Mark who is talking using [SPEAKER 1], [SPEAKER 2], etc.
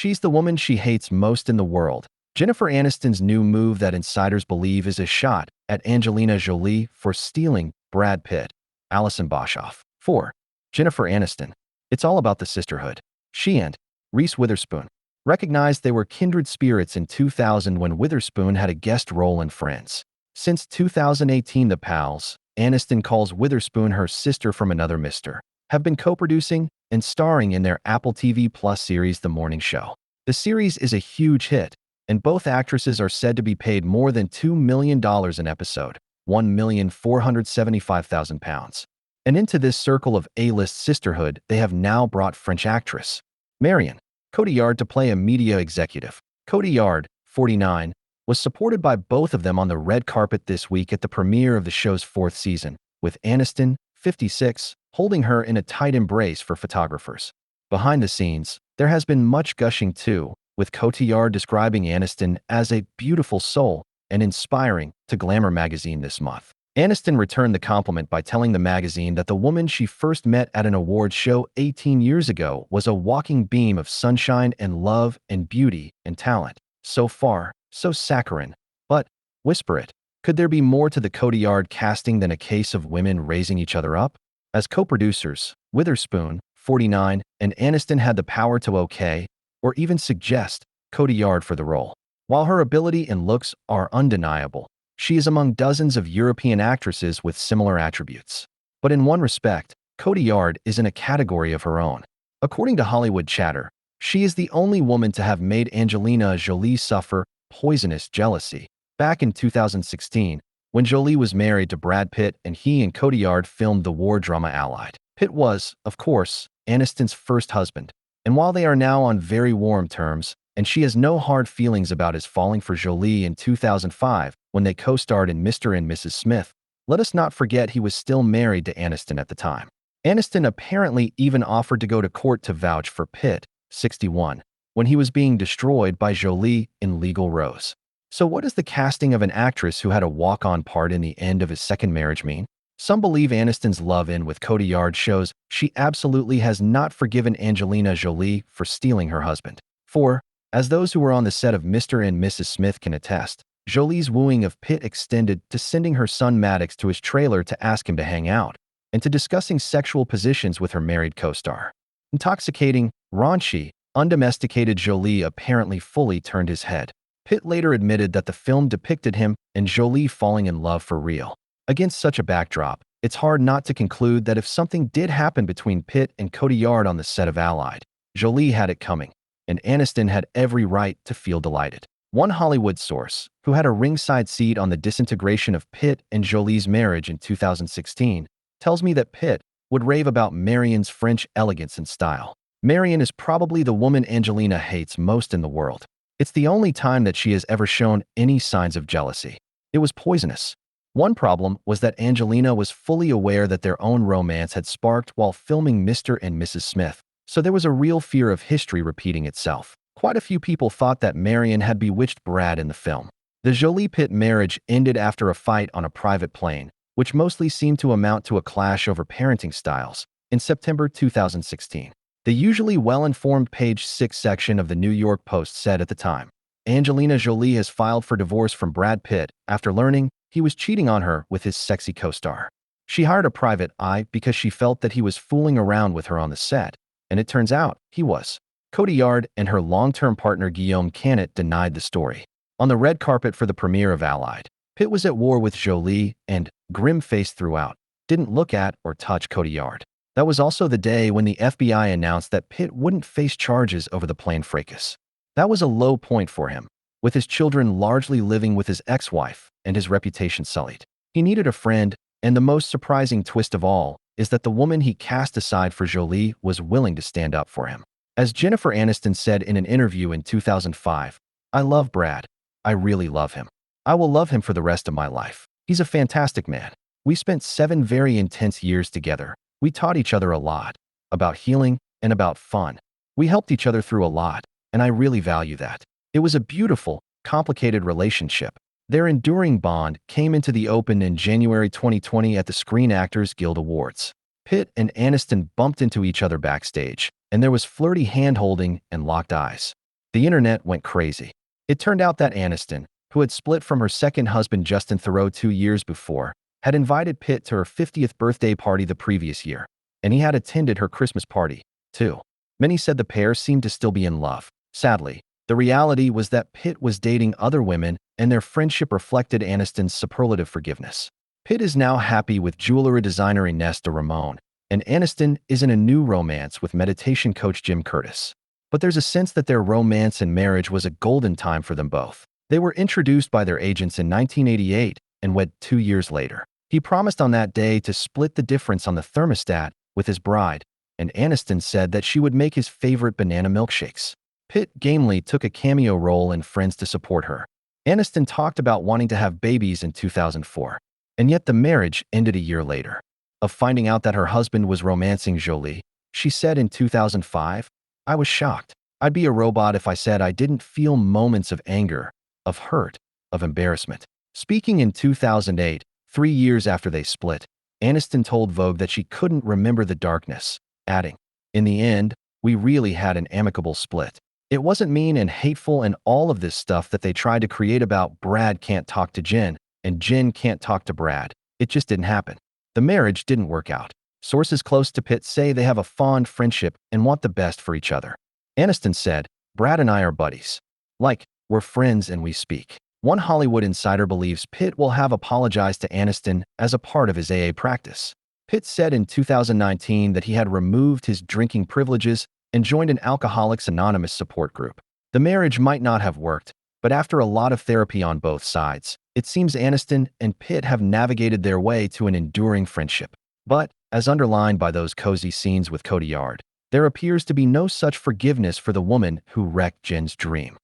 [SPEAKER 1] She's the woman she hates most in the world. Jennifer Aniston's new move that insiders believe is a shot at Angelina Jolie for stealing Brad Pitt. Alison Boshoff. 4. Jennifer Aniston. It's all about the sisterhood. She and Reese Witherspoon recognized they were kindred spirits in 2000 when Witherspoon had a guest role in Friends. Since 2018, the pals, Aniston calls Witherspoon her sister from another mister, have been co-producing and starring in their Apple TV Plus series The Morning Show. The series is a huge hit, and both actresses are said to be paid more than $2 million an episode, £1,475,000. And into this circle of A-list sisterhood, they have now brought French actress Marion Cotillard to play a media executive. Cotillard, 49, was supported by both of them on the red carpet this week at the premiere of the show's 4th season, with Aniston, 56, holding her in a tight embrace for photographers. Behind the scenes, there has been much gushing too, with Cotillard describing Aniston as a beautiful soul and inspiring to Glamour magazine this month. Aniston returned the compliment by telling the magazine that the woman she first met at an awards show 18 years ago was a walking beam of sunshine and love and beauty and talent. So far, so saccharine. But, whisper it, could there be more to the Cotillard casting than a case of women raising each other up? As co-producers, Witherspoon, 49, and Aniston had the power to okay, or even suggest, Cotillard for the role. While her ability and looks are undeniable, she is among dozens of European actresses with similar attributes. But in one respect, Cotillard is in a category of her own. According to Hollywood Chatter, she is the only woman to have made Angelina Jolie suffer poisonous jealousy. Back in 2016, when Jolie was married to Brad Pitt and he and Cotillard filmed the war drama Allied. Pitt was, of course, Aniston's first husband, and while they are now on very warm terms, and she has no hard feelings about his falling for Jolie in 2005 when they co-starred in Mr. and Mrs. Smith, let us not forget he was still married to Aniston at the time. Aniston apparently even offered to go to court to vouch for Pitt, 61, when he was being destroyed by Jolie in Legal Rose. So what does the casting of an actress who had a walk-on part in the end of his second marriage mean? Some believe Aniston's love-in with Cotillard shows she absolutely has not forgiven Angelina Jolie for stealing her husband. 4. As those who were on the set of Mr. and Mrs. Smith can attest, Jolie's wooing of Pitt extended to sending her son Maddox to his trailer to ask him to hang out, and to discussing sexual positions with her married co-star. Intoxicating, raunchy, undomesticated Jolie apparently fully turned his head. Pitt later admitted that the film depicted him and Jolie falling in love for real. Against such a backdrop, it's hard not to conclude that if something did happen between Pitt and Cotillard on the set of Allied, Jolie had it coming, and Aniston had every right to feel delighted. One Hollywood source, who had a ringside seat on the disintegration of Pitt and Jolie's marriage in 2016, tells me that Pitt would rave about Marion's French elegance and style. Marion is probably the woman Angelina hates most in the world. It's the only time that she has ever shown any signs of jealousy. It was poisonous. One problem was that Angelina was fully aware that their own romance had sparked while filming Mr. and Mrs. Smith, so there was a real fear of history repeating itself. Quite a few people thought that Marion had bewitched Brad in the film. The Jolie-Pitt marriage ended after a fight on a private plane, which mostly seemed to amount to a clash over parenting styles, in September 2016. The usually well-informed page 6 section of the New York Post said at the time, Angelina Jolie has filed for divorce from Brad Pitt after learning he was cheating on her with his sexy co-star. She hired a private eye because she felt that he was fooling around with her on the set, and it turns out he was. Cotillard and her long-term partner Guillaume Canet denied the story. On the red carpet for the premiere of Allied, Pitt was at war with Jolie and, grim-faced throughout, didn't look at or touch Cotillard. That was also the day when the FBI announced that Pitt wouldn't face charges over the plane fracas. That was a low point for him, with his children largely living with his ex-wife and his reputation sullied. He needed a friend, and the most surprising twist of all is that the woman he cast aside for Jolie was willing to stand up for him. As Jennifer Aniston said in an interview in 2005, "I love Brad. I really love him. I will love him for the rest of my life. He's a fantastic man. We spent 7 very intense years together. We taught each other a lot, about healing and about fun. We helped each other through a lot, and I really value that." It was a beautiful, complicated relationship. Their enduring bond came into the open in January 2020 at the Screen Actors Guild Awards. Pitt and Aniston bumped into each other backstage, and there was flirty hand-holding and locked eyes. The internet went crazy. It turned out that Aniston, who had split from her second husband Justin Theroux 2 years before, had invited Pitt to her 50th birthday party the previous year, and he had attended her Christmas party, too. Many said the pair seemed to still be in love. Sadly, the reality was that Pitt was dating other women, and their friendship reflected Aniston's superlative forgiveness. Pitt is now happy with jewelry designer Inés de Ramon, and Aniston is in a new romance with meditation coach Jim Curtis. But there's a sense that their romance and marriage was a golden time for them both. They were introduced by their agents in 1988 and wed 2 years later. He promised on that day to split the difference on the thermostat with his bride, and Aniston said that she would make his favorite banana milkshakes. Pitt gamely took a cameo role in Friends to support her. Aniston talked about wanting to have babies in 2004, and yet the marriage ended a year later. Of finding out that her husband was romancing Jolie, she said in 2005, "I was shocked. I'd be a robot if I said I didn't feel moments of anger, of hurt, of embarrassment." Speaking in 2008, 3 years after they split, Aniston told Vogue that she couldn't remember the darkness, adding, "In the end, we really had an amicable split. It wasn't mean and hateful and all of this stuff that they tried to create about Brad can't talk to Jen and Jen can't talk to Brad. It just didn't happen." The marriage didn't work out. Sources close to Pitt say they have a fond friendship and want the best for each other. Aniston said, "Brad and I are buddies. Like, we're friends and we speak." One Hollywood insider believes Pitt will have apologized to Aniston as a part of his AA practice. Pitt said in 2019 that he had removed his drinking privileges and joined an Alcoholics Anonymous support group. The marriage might not have worked, but after a lot of therapy on both sides, it seems Aniston and Pitt have navigated their way to an enduring friendship. But, as underlined by those cozy scenes with Cotillard, there appears to be no such forgiveness for the woman who wrecked Jen's dream.